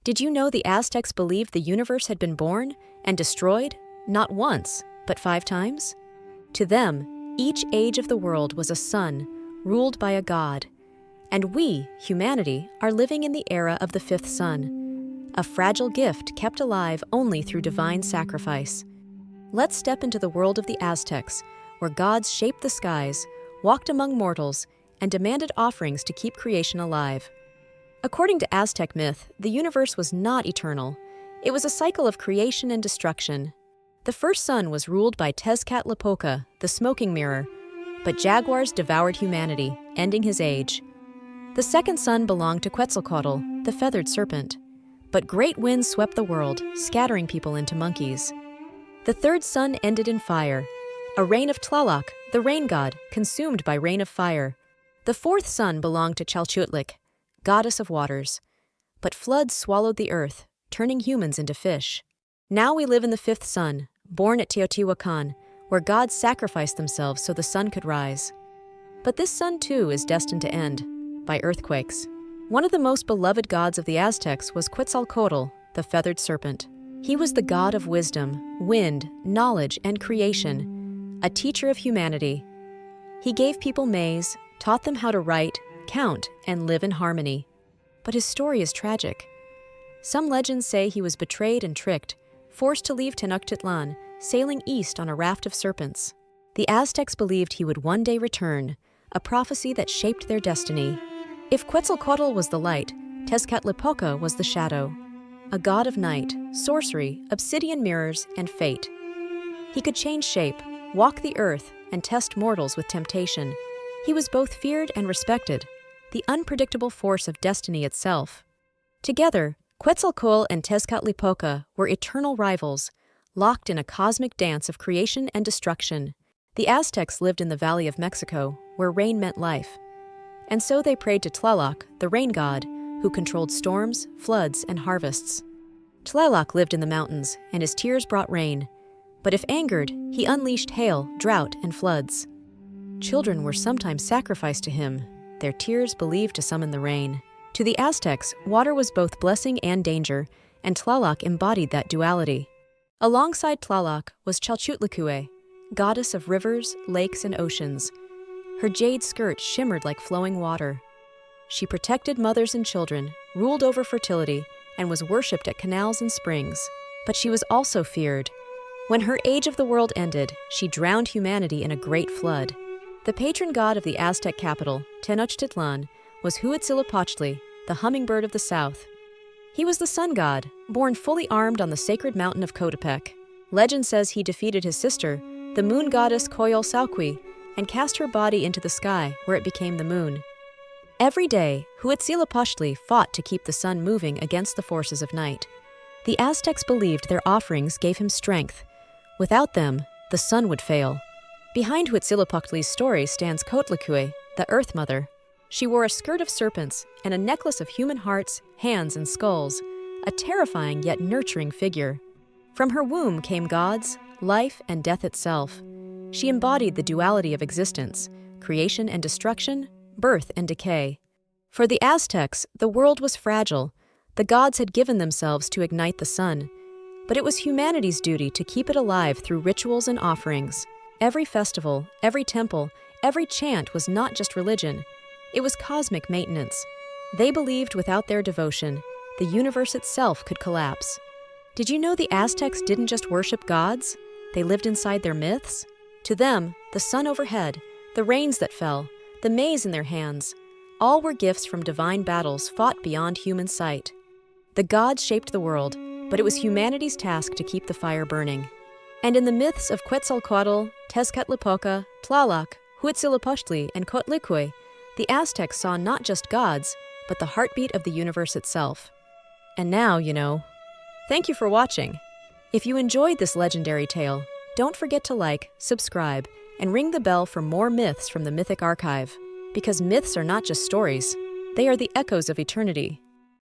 Did you know the Aztecs believed the universe had been born and destroyed, not once, but 5 times? To them, each age of the world was a sun, ruled by a god. And we, humanity, are living in the era of the 5th sun, a fragile gift kept alive only through divine sacrifice. Let's step into the world of the Aztecs, where gods shaped the skies, walked among mortals, and demanded offerings to keep creation alive. According to Aztec myth, the universe was not eternal. It was a cycle of creation and destruction. The first sun was ruled by Tezcatlipoca, the smoking mirror, but jaguars devoured humanity, ending his age. The second sun belonged to Quetzalcoatl, the Feathered Serpent, but great winds swept the world, scattering people into monkeys. The third sun ended in fire, a reign of Tlaloc, the rain god, consumed by rain of fire. The fourth sun belonged to Chalchiuhtlicue, goddess of waters, but floods swallowed the earth, turning humans into fish. Now we live in the 5th sun, born at Teotihuacan, where gods sacrificed themselves so the sun could rise. But this sun too is destined to end, by earthquakes. One of the most beloved gods of the Aztecs was Quetzalcoatl, the Feathered Serpent. He was the god of wisdom, wind, knowledge, and creation, a teacher of humanity. He gave people maize, taught them how to write, count, and live in harmony. But his story is tragic. Some legends say he was betrayed and tricked, forced to leave Tenochtitlan, sailing east on a raft of serpents. The Aztecs believed he would one day return, a prophecy that shaped their destiny. If Quetzalcoatl was the light, Tezcatlipoca was the shadow, a god of night, sorcery, obsidian mirrors, and fate. He could change shape, walk the earth, and test mortals with temptation. He was both feared and respected, the unpredictable force of destiny itself. Together, Quetzalcoatl and Tezcatlipoca were eternal rivals, locked in a cosmic dance of creation and destruction. The Aztecs lived in the Valley of Mexico, where rain meant life. And so they prayed to Tlaloc, the rain god, who controlled storms, floods, and harvests. Tlaloc lived in the mountains, and his tears brought rain. But if angered, he unleashed hail, drought, and floods. Children were sometimes sacrificed to him, their tears believed to summon the rain. To the Aztecs, water was both blessing and danger, and Tlaloc embodied that duality. Alongside Tlaloc was Chalchiuhtlicue, goddess of rivers, lakes, and oceans. Her jade skirt shimmered like flowing water. She protected mothers and children, ruled over fertility, and was worshipped at canals and springs. But she was also feared. When her age of the world ended, she drowned humanity in a great flood. The patron god of the Aztec capital, Tenochtitlan, was Huitzilopochtli, the hummingbird of the south. He was the sun god, born fully armed on the sacred mountain of Coatlicue. Legend says he defeated his sister, the moon goddess Quetzalcoatl, and cast her body into the sky, where it became the moon. Every day, Huitzilopochtli fought to keep the sun moving against the forces of night. The Aztecs believed their offerings gave him strength. Without them, the sun would fail. Behind Huitzilopochtli's story stands Coatlicue, the Earth Mother. She wore a skirt of serpents and a necklace of human hearts, hands, and skulls, a terrifying yet nurturing figure. From her womb came gods, life, and death itself. She embodied the duality of existence, creation and destruction, birth and decay. For the Aztecs, the world was fragile. The gods had given themselves to ignite the sun, but it was humanity's duty to keep it alive through rituals and offerings. Every festival, every temple, every chant was not just religion. It was cosmic maintenance. They believed without their devotion, the universe itself could collapse. Did you know the Aztecs didn't just worship gods? They lived inside their myths. To them, the sun overhead, the rains that fell, the maize in their hands, all were gifts from divine battles fought beyond human sight. The gods shaped the world, but it was humanity's task to keep the fire burning. And in the myths of Quetzalcoatl, Tezcatlipoca, Tlaloc, Huitzilopochtli, and Coatlicue, the Aztecs saw not just gods, but the heartbeat of the universe itself. And now, you know. Thank you for watching. If you enjoyed this legendary tale, don't forget to like, subscribe, and ring the bell for more myths from the Mythic Archive. Because myths are not just stories, they are the echoes of eternity.